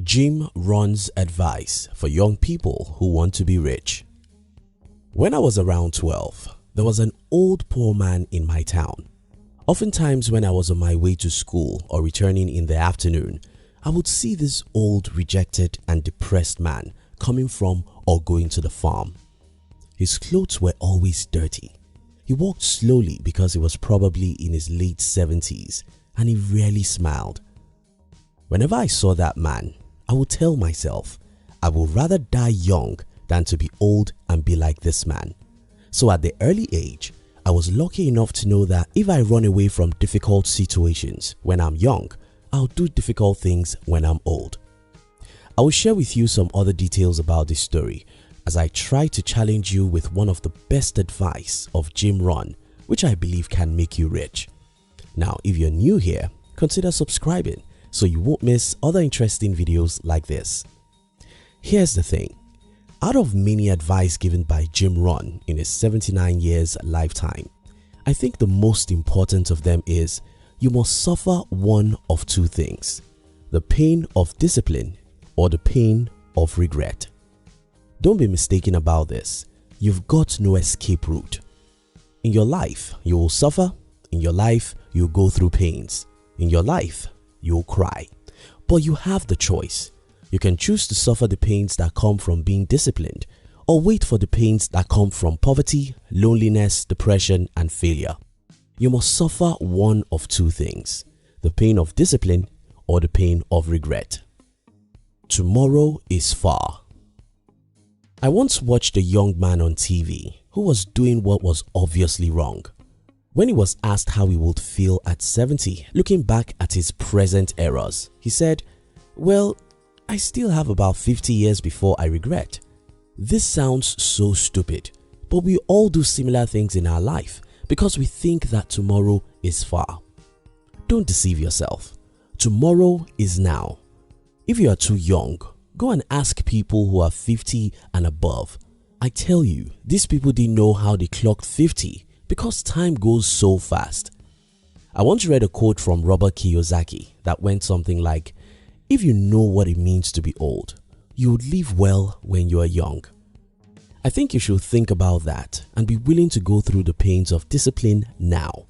Jim Rohn's advice for young people who want to be rich. When I was around 12, there was an old poor man in my town. Oftentimes when I was on my way to school or returning in the afternoon, I would see this old, rejected and depressed man coming from or going to the farm. His clothes were always dirty. He walked slowly because he was probably in his late 70s and he rarely smiled. Whenever I saw that man, I would tell myself, I would rather die young than to be old and be like this man. So at the early age, I was lucky enough to know that if I run away from difficult situations when I'm young, I'll do difficult things when I'm old. I will share with you some other details about this story as I try to challenge you with one of the best advice of Jim Rohn, which I believe can make you rich. Now, if you're new here, consider subscribing so you won't miss other interesting videos like this. Here's the thing. Out of many advice given by Jim Rohn in his 79 years lifetime, I think the most important of them is you must suffer one of two things: the pain of discipline or the pain of regret. Don't be mistaken about this. You've got no escape route. In your life, you will suffer. In your life, you'll go through pains. In your life, you'll cry. But you have the choice. You can choose to suffer the pains that come from being disciplined or wait for the pains that come from poverty, loneliness, depression and failure. You must suffer one of two things: the pain of discipline or the pain of regret. Tomorrow is far. I once watched a young man on TV who was doing what was obviously wrong. When he was asked how he would feel at 70, looking back at his present errors, he said, "Well, I still have about 50 years before I regret." This sounds so stupid, but we all do similar things in our life because we think that tomorrow is far. Don't deceive yourself. Tomorrow is now. If you are too young, go and ask people who are 50 and above. I tell you, these people didn't know how they clocked 50 because time goes so fast. I once read a quote from Robert Kiyosaki that went something like, "If you know what it means to be old, you would live well when you are young." I think you should think about that and be willing to go through the pains of discipline now.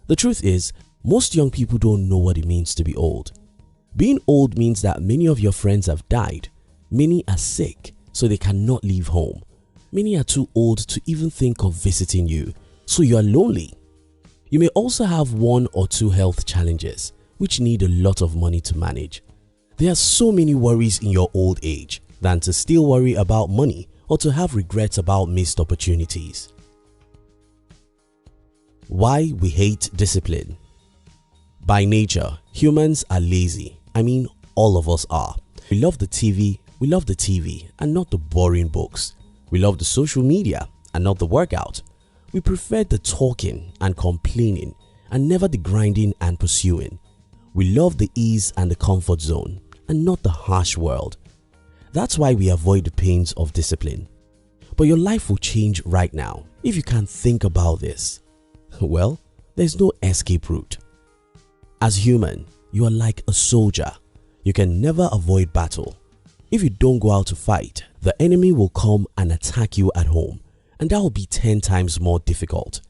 The truth is, most young people don't know what it means to be old. Being old means that many of your friends have died, many are sick so they cannot leave home, many are too old to even think of visiting you, so you are lonely. You may also have one or two health challenges which need a lot of money to manage. There are so many worries in your old age than to still worry about money or to have regrets about missed opportunities. Why we hate discipline. By nature, humans are lazy. I mean, all of us are. We love the TV and not the boring books. We love the social media and not the workout. We prefer the talking and complaining and never the grinding and pursuing. We love the ease and the comfort zone and not the harsh world. That's why we avoid the pains of discipline. But your life will change right now if you can think about this. Well, there's no escape route. As human, you are like a soldier. You can never avoid battle. If you don't go out to fight, the enemy will come and attack you at home, and that will be 10 times more difficult.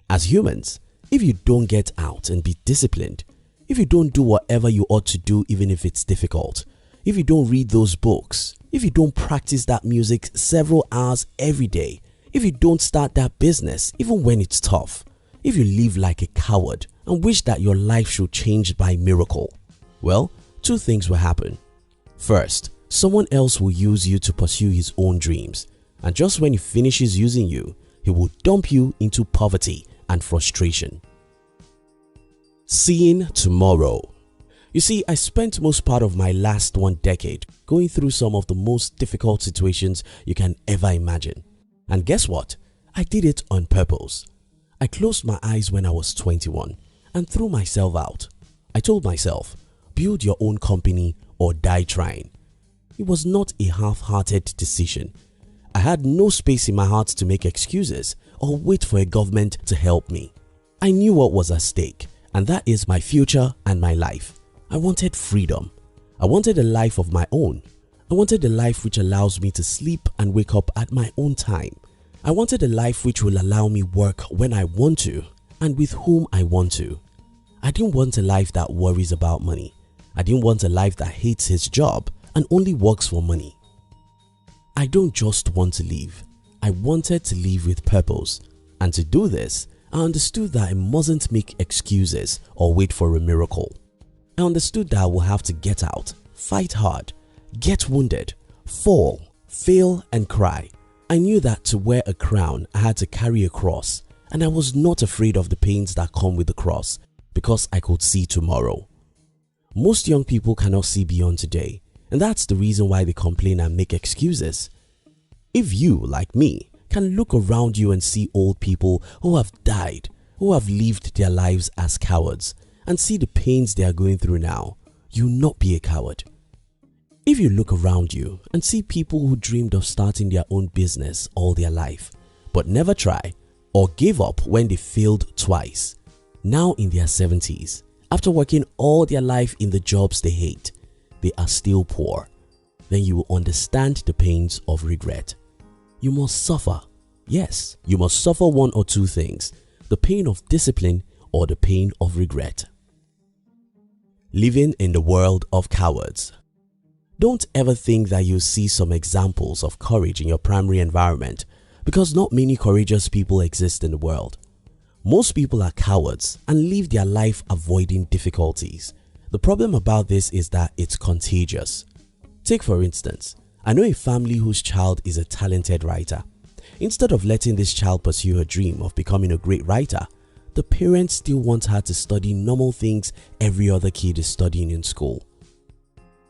As humans, if you don't get out and be disciplined, if you don't do whatever you ought to do even if it's difficult, if you don't read those books, if you don't practice that music several hours every day, if you don't start that business even when it's tough, if you live like a coward and wish that your life should change by miracle, well, two things will happen. First, someone else will use you to pursue his own dreams, and just when he finishes using you, he will dump you into poverty and frustration. Seeing tomorrow. You see, I spent most part of my last 1 decade going through some of the most difficult situations you can ever imagine. And guess what? I did it on purpose. I closed my eyes when I was 21 and threw myself out. I told myself, build your own company or die trying. It was not a half-hearted decision. I had no space in my heart to make excuses or wait for a government to help me. I knew what was at stake, and that is my future and my life. I wanted freedom. I wanted a life of my own. I wanted a life which allows me to sleep and wake up at my own time. I wanted a life which will allow me work when I want to and with whom I want to. I didn't want a life that worries about money. I didn't want a life that hates his job and only works for money. I don't just want to live. I wanted to live with purpose, and to do this, I understood that I mustn't make excuses or wait for a miracle. I understood that I will have to get out, fight hard, get wounded, fall, fail and cry. I knew that to wear a crown I had to carry a cross, and I was not afraid of the pains that come with the cross because I could see tomorrow. Most young people cannot see beyond today, and that's the reason why they complain and make excuses. If you, like me, can look around you and see old people who have died, who have lived their lives as cowards, and see the pains they are going through now, you'll not be a coward. If you look around you and see people who dreamed of starting their own business all their life, but never try or gave up when they failed twice, now in their 70s, after working all their life in the jobs they hate, they are still poor, then you will understand the pains of regret. You must suffer. Yes, you must suffer one or two things, the pain of discipline or the pain of regret. Living in the world of cowards. Don't ever think that you'll see some examples of courage in your primary environment, because not many courageous people exist in the world. Most people are cowards and live their life avoiding difficulties. The problem about this is that it's contagious. Take for instance, I know a family whose child is a talented writer. Instead of letting this child pursue her dream of becoming a great writer, the parents still want her to study normal things every other kid is studying in school.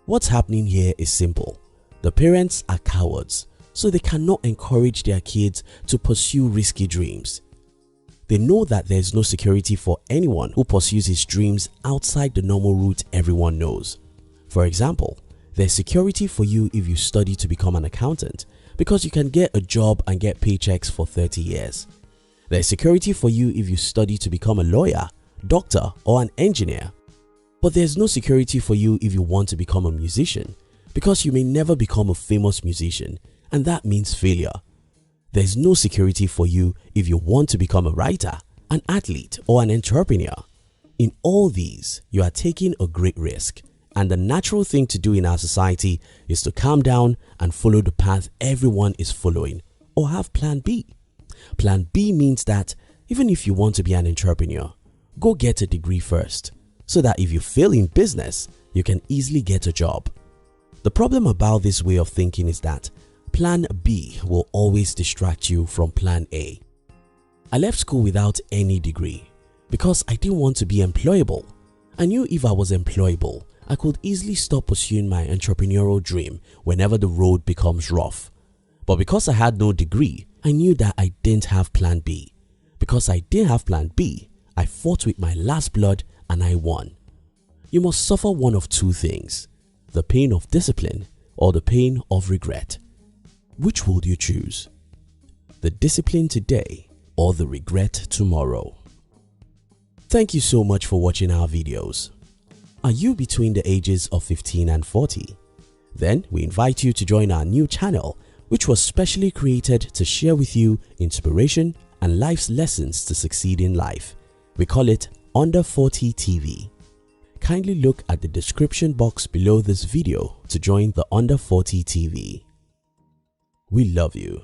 What's happening here is simple. The parents are cowards, so they cannot encourage their kids to pursue risky dreams. They know that there is no security for anyone who pursues his dreams outside the normal route everyone knows. For example, there's security for you if you study to become an accountant, because you can get a job and get paychecks for 30 years. There's security for you if you study to become a lawyer, doctor or an engineer. But there's no security for you if you want to become a musician, because you may never become a famous musician, and that means failure. There's no security for you if you want to become a writer, an athlete or an entrepreneur. In all these, you are taking a great risk. And the natural thing to do in our society is to calm down and follow the path everyone is following, or have plan B. Plan B means that even if you want to be an entrepreneur, go get a degree first, so that if you fail in business, you can easily get a job. The problem about this way of thinking is that plan B will always distract you from plan A. I left school without any degree because I didn't want to be employable. I knew if I was employable, I could easily stop pursuing my entrepreneurial dream whenever the road becomes rough. But because I had no degree, I knew that I didn't have plan B. Because I didn't have plan B, I fought with my last blood and I won. You must suffer one of two things, the pain of discipline or the pain of regret. Which would you choose? The discipline today or the regret tomorrow? Thank you so much for watching our videos. Are you between the ages of 15 and 40? Then we invite you to join our new channel, which was specially created to share with you inspiration and life's lessons to succeed in life. We call it Under 40 TV. Kindly look at the description box below this video to join the Under 40 TV. We love you.